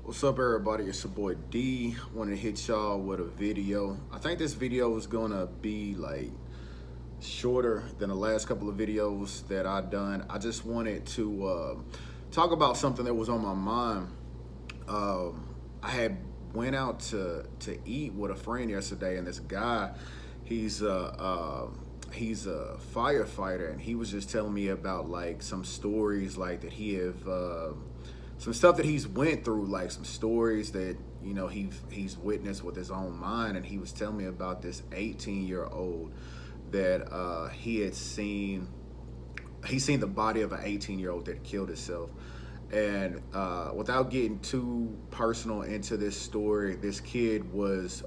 What's up, everybody? It's your boy D. Want to hit y'all with a video. I think this video is gonna be like shorter than the last couple of videos that I've done. I just wanted to talk about something that was on my mind. I had went out to eat with a friend yesterday, and this guy, he's he's a firefighter, and he was just telling me about like some stories like that he have. Some stuff that he's went through, like some stories that he's witnessed with his own mind, and he was telling me about this 18-year-old that he had seen. He seen the body of an 18-year-old that killed himself, and without getting too personal into this story, this kid was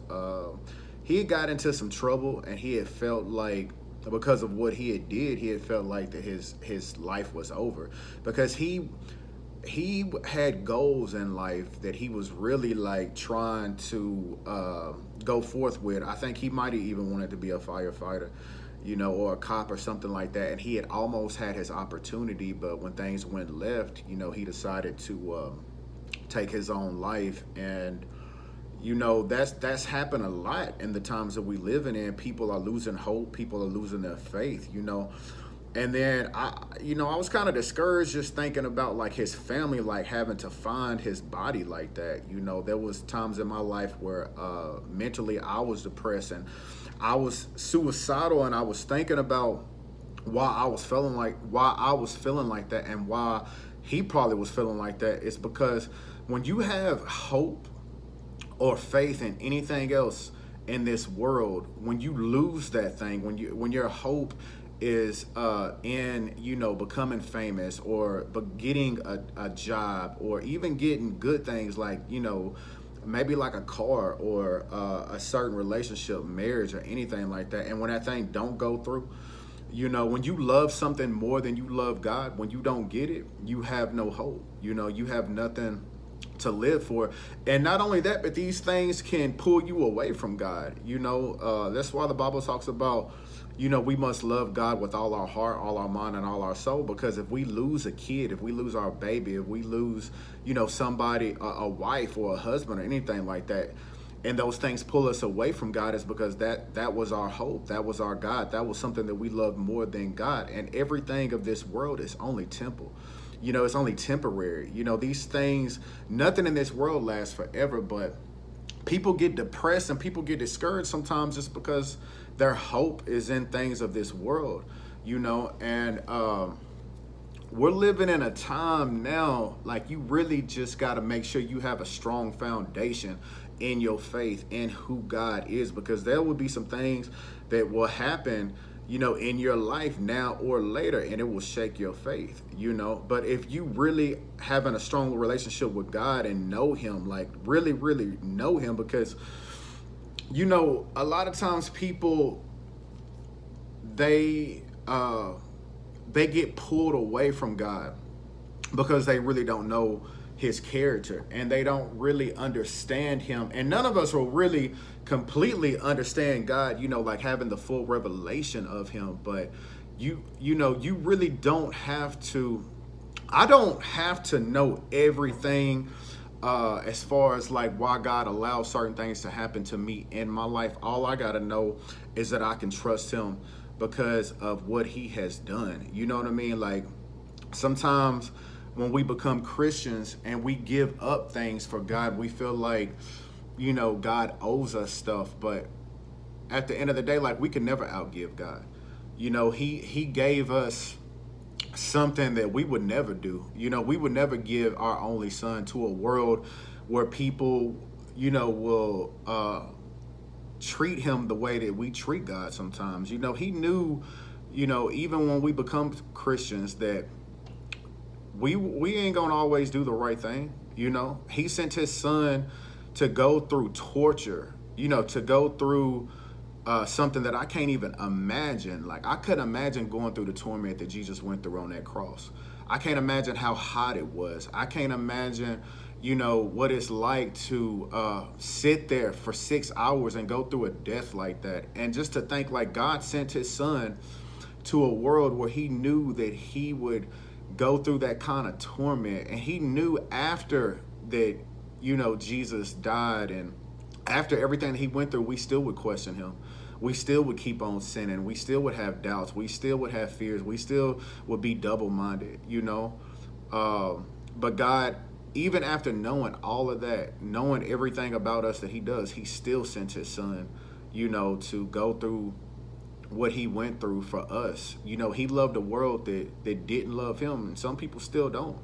he had got into some trouble, and he had felt like because of what he had felt like that his life was over because he had goals in life that he was really like trying to go forth with. I think he might have even wanted to be a firefighter, or a cop or something like that. And he had almost had his opportunity, but when things went left, he decided to take his own life. And that's happened a lot in the times that we living in. People are losing hope. People are losing their faith. And then I was kind of discouraged just thinking about like his family, like having to find his body like that. There was times in my life where mentally I was depressed and I was suicidal, and I was thinking about why I was feeling like that, and why he probably was feeling like that. It's because when you have hope or faith in anything else in this world, when you lose that thing, when your hope is in becoming famous, or getting a job, or even getting good things like maybe like a car, or a certain relationship, marriage, or anything like that, and when that thing don't go through, when you love something more than you love God, when you don't get it, you have no hope. You have nothing to live for. And not only that, but these things can pull you away from God. That's why the Bible talks about we must love God with all our heart, all our mind, and all our soul. Because if we lose a kid, if we lose our baby, if we lose somebody, a wife or a husband or anything like that, and those things pull us away from God, is because that was our hope, that was our God, that was something that we loved more than God. And everything of this world is only temporal. It's only temporary. These things, nothing in this world lasts forever. But people get depressed and people get discouraged sometimes just because their hope is in things of this world. And we're living in a time now, like, you really just got to make sure you have a strong foundation in your faith, in who God is, because there will be some things that will happen in your life now or later, and it will shake your faith, But if you really having a strong relationship with God and know him, like really, really know him, because, a lot of times people, they get pulled away from God because they really don't know his character, and they don't really understand him. And none of us will really completely understand God, like having the full revelation of him. But you really don't have to. I don't have to know everything as far as like why God allows certain things to happen to me in my life. All I got to know is that I can trust him because of what he has done. You know what I mean? Like, sometimes when we become Christians and we give up things for God, we feel like, God owes us stuff. But at the end of the day, like, we can never outgive God. He gave us something that we would never do. We would never give our only son to a world where people, will treat him the way that we treat God sometimes. He knew, even when we become Christians, that we ain't gonna always do the right thing. He sent his son to go through torture, to go through something that I can't even imagine. Like, I couldn't imagine going through the torment that Jesus went through on that cross. I can't imagine how hot it was. I can't imagine, what it's like to sit there for 6 hours and go through a death like that. And just to think, like, God sent his son to a world where he knew that he would go through that kind of torment, and he knew after that Jesus died, and after everything he went through, we still would question him. We still would keep on sinning. We still would have doubts. We still would have fears. We still would be double-minded. But God, even after knowing all of that, knowing everything about us that he does, he still sent his son, to go through what he went through for us. He loved a world that didn't love him, and some people still don't,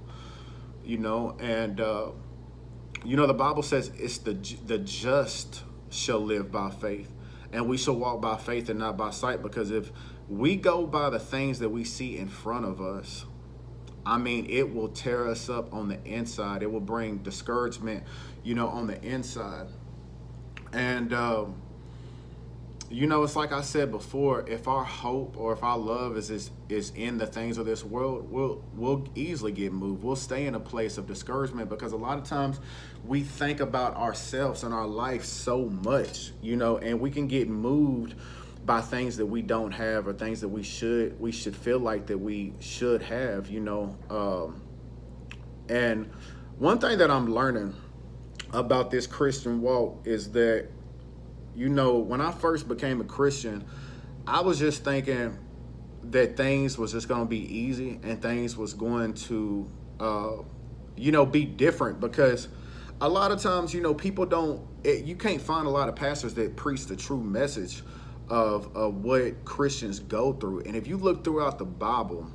and the Bible says it's the just shall live by faith, and we shall walk by faith and not by sight. Because if we go by the things that we see in front of us, it will tear us up on the inside. It will bring discouragement, on the inside. And it's like I said before, if our hope or if our love is in the things of this world, we'll easily get moved. We'll stay in a place of discouragement, because a lot of times we think about ourselves and our life so much, and we can get moved by things that we don't have, or things that we should feel like that we should have. And one thing that I'm learning about this Christian walk is that, when I first became a Christian, I was just thinking that things was just going to be easy, and things was going to, be different. Because a lot of times, people you can't find a lot of pastors that preach the true message of what Christians go through. And if you look throughout the Bible,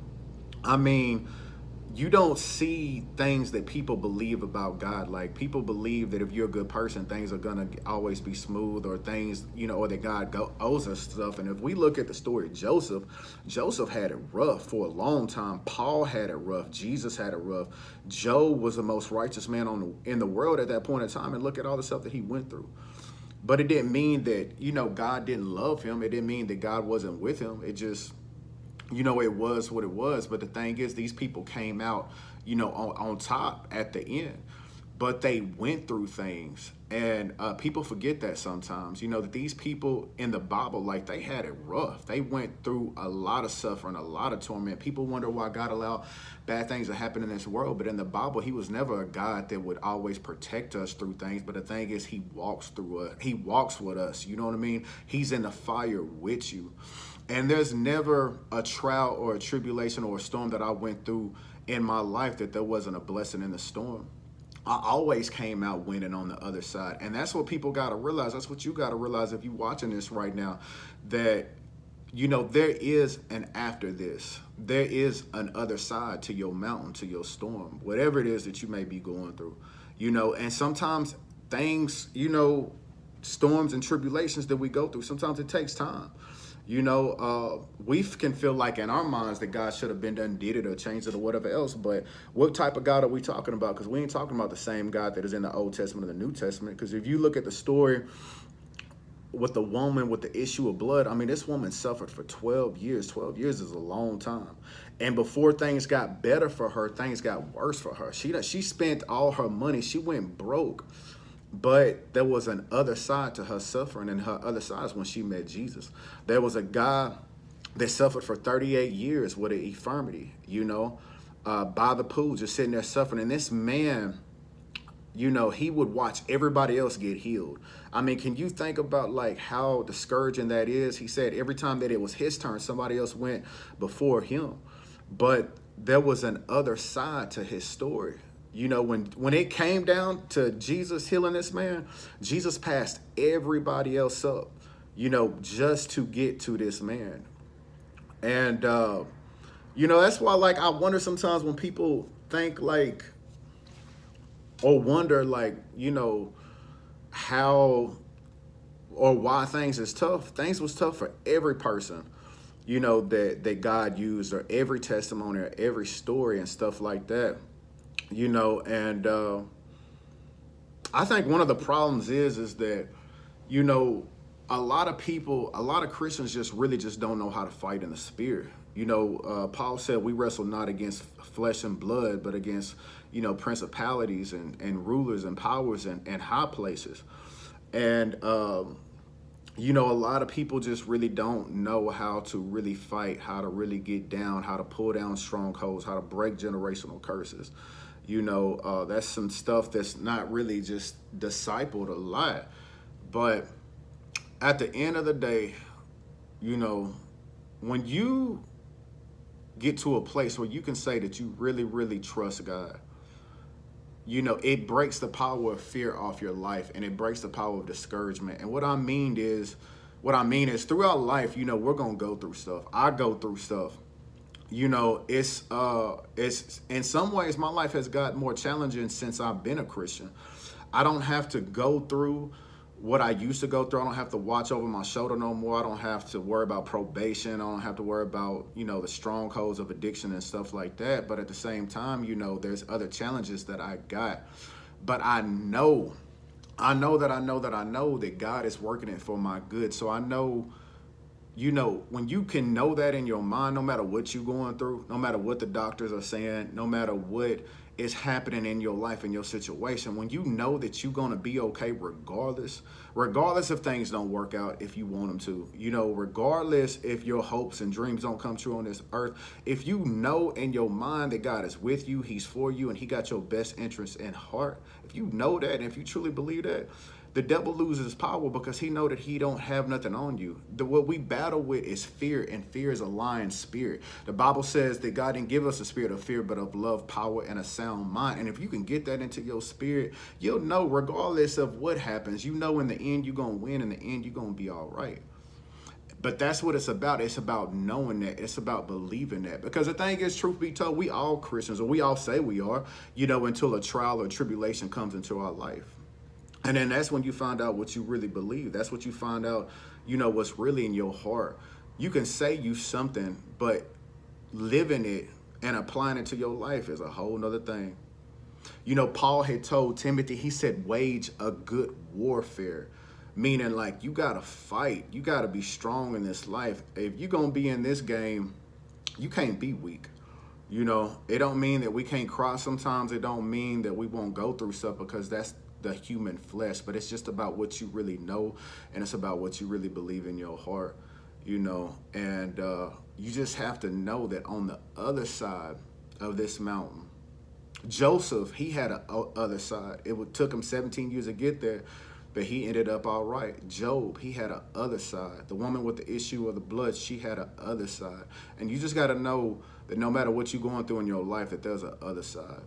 you don't see things that people believe about God. Like, people believe that if you're a good person, things are gonna always be smooth, or things, or that God owes us stuff. And if we look at the story of Joseph had it rough for a long time. Paul had it rough. Jesus had it rough. Job was the most righteous man in the world at that point in time. And look at all the stuff that he went through. But it didn't mean that, God didn't love him. It didn't mean that God wasn't with him. It just, it was what it was. But the thing is, these people came out, on top at the end. But they went through things. And people forget that sometimes, that these people in the Bible, like, they had it rough. They went through a lot of suffering, a lot of torment. People wonder why God allowed bad things to happen in this world. But in the Bible, he was never a God that would always protect us through things. But the thing is, he walks through us. He walks with us. You know what I mean? He's in the fire with you. And there's never a trial or a tribulation or a storm that I went through in my life that there wasn't a blessing in the storm. I always came out winning on the other side. And that's what people got to realize. That's what you got to realize if you're watching this right now, that, there is an after this. There is an other side to your mountain, to your storm, whatever it is that you may be going through, and sometimes things, storms and tribulations that we go through, sometimes it takes time. We can feel like in our minds that God should have been done, did it, or changed it, or whatever else. But what type of God are we talking about? Because we ain't talking about the same God that is in the Old Testament and the New Testament. Because if you look at the story with the woman with the issue of blood, this woman suffered for 12 years. 12 years is a long time. And before things got better for her, things got worse for her. She spent all her money. She went broke. But there was an other side to her suffering, and her other side is when she met Jesus. There was a guy that suffered for 38 years with an infirmity, by the pool, just sitting there suffering. And this man, he would watch everybody else get healed. Can you think about like how discouraging that is? He said every time that it was his turn, somebody else went before him. But there was an other side to his story. When it came down to Jesus healing this man, Jesus passed everybody else up, just to get to this man. And, that's why, like, I wonder sometimes when people think like, or wonder like, how or why things is tough. Things was tough for every person, that God used, or every testimony, or every story and stuff like that. And I think one of the problems is that, a lot of Christians just really just don't know how to fight in the spirit. Paul said we wrestle not against flesh and blood, but against, principalities and rulers and powers and high places. And, a lot of people just really don't know how to really fight, how to really get down, how to pull down strongholds, how to break generational curses. That's some stuff that's not really just discipled a lot. But at the end of the day, you know, when you get to a place where you can say that you really, really trust God, it breaks the power of fear off your life, and it breaks the power of discouragement. And what I mean is throughout life, we're going to go through stuff. I go through stuff. It's in some ways my life has got more challenging since I've been a Christian. I don't have to go through what I used to go through. I don't have to watch over my shoulder no more. I don't have to worry about probation. I don't have to worry about, the strongholds of addiction and stuff like that. But at the same time, there's other challenges that I got. But I know that God is working it for my good. So I know, when you can know that in your mind, no matter what you're going through, no matter what the doctors are saying, no matter what is happening in your life, in your situation, when you know that you're going to be okay regardless if things don't work out if you want them to, regardless if your hopes and dreams don't come true on this earth, if you know in your mind that God is with you, he's for you, and he got your best interests in heart, if you know that, and if you truly believe that, the devil loses power because he know that he don't have nothing on you. What we battle with is fear, and fear is a lying spirit. The Bible says that God didn't give us a spirit of fear, but of love, power, and a sound mind. And if you can get that into your spirit, you'll know regardless of what happens, in the end, you're going to win. In the end, you're going to be all right. But that's what it's about. It's about knowing that. It's about believing that. Because the thing is, truth be told, we all Christians, or we all say we are, until a trial or tribulation comes into our life. And then that's when you find out what you really believe. That's what you find out, what's really in your heart. You can say you something, but living it and applying it to your life is a whole nother thing. Paul had told Timothy, he said, wage a good warfare. Meaning, like, you got to fight. You got to be strong in this life. If you're going to be in this game, you can't be weak. It don't mean that we can't cry sometimes. It don't mean that we won't go through stuff, because that's the human flesh. But it's just about what you really know, and it's about what you really believe in your heart, and you just have to know that on the other side of this mountain, Joseph, he had a other side. Took him 17 years to get there, but he ended up all right. Job, he had a other side. The woman with the issue of the blood, she had a other side. And you just got to know that no matter what you're going through in your life, that there's a other side.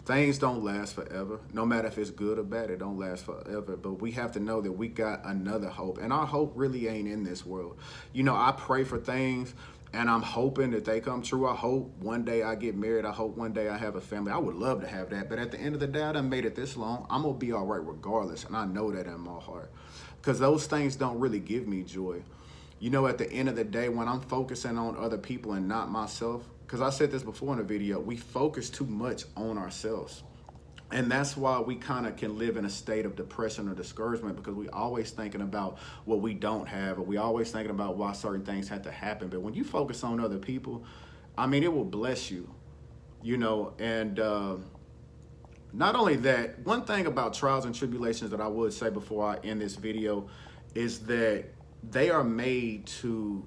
Things don't last forever. No matter if it's good or bad, it don't last forever. But we have to know that we got another hope. And our hope really ain't in this world. I pray for things, and I'm hoping that they come true. I hope one day I get married. I hope one day I have a family. I would love to have that. But at the end of the day, I done made it this long. I'm going to be all right regardless. And I know that in my heart. Because those things don't really give me joy. At the end of the day, when I'm focusing on other people and not myself, because I said this before in a video, we focus too much on ourselves. And that's why we kind of can live in a state of depression or discouragement, because we always thinking about what we don't have, or we always thinking about why certain things have to happen. But when you focus on other people, it will bless you, and not only that, one thing about trials and tribulations that I would say before I end this video is that they are made to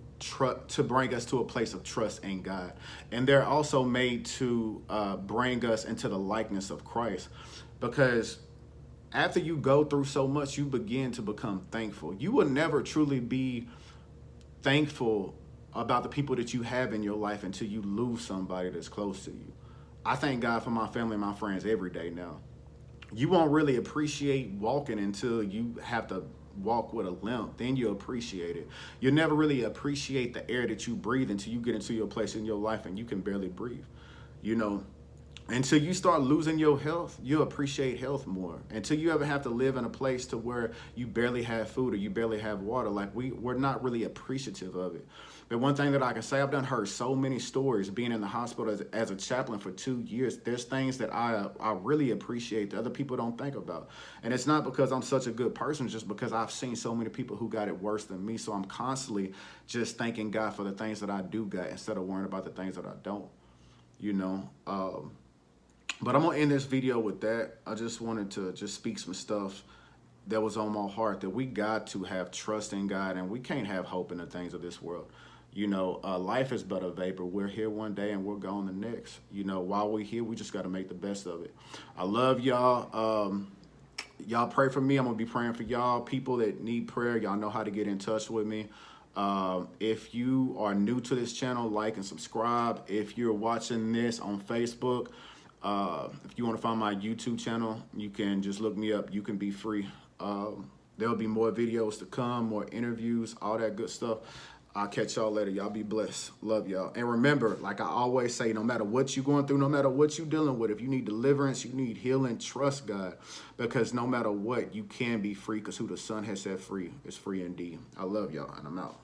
bring us to a place of trust in God. And they're also made to bring us into the likeness of Christ. Because after you go through so much, you begin to become thankful. You will never truly be thankful about the people that you have in your life until you lose somebody that's close to you. I thank God for my family and my friends every day now. You won't really appreciate walking until you have to walk with a limp. Then you appreciate it. You'll never really appreciate the air that you breathe until you get into your place in your life and you can barely breathe. Until you start losing your health, you'll appreciate health more. Until you ever have to live in a place to where you barely have food or you barely have water, like we're not really appreciative of it. But one thing that I can say, I've heard so many stories being in the hospital as a chaplain for 2 years. There's things that I really appreciate that other people don't think about. And it's not because I'm such a good person, just because I've seen so many people who got it worse than me. So I'm constantly just thanking God for the things that I do got instead of worrying about the things that I don't, But I'm going to end this video with that. I just wanted to just speak some stuff that was on my heart, that we got to have trust in God, and we can't have hope in the things of this world. You know, life is but a vapor. We're here one day and we're gone the next. You know, while we're here, we just got to make the best of it. I love y'all. Y'all pray for me. I'm going to be praying for y'all. People that need prayer, y'all know how to get in touch with me. If you are new to this channel, like and subscribe. If you're watching this on Facebook, if you want to find my YouTube channel, you can just look me up. You Can Be Free. There'll be more videos to come, more interviews, all that good stuff. I'll catch y'all later. Y'all be blessed. Love y'all. And remember, like I always say, no matter what you're going through, no matter what you're dealing with, if you need deliverance, you need healing, trust God. Because no matter what, you can be free, because who the Son has set free is free indeed. I love y'all, and I'm out.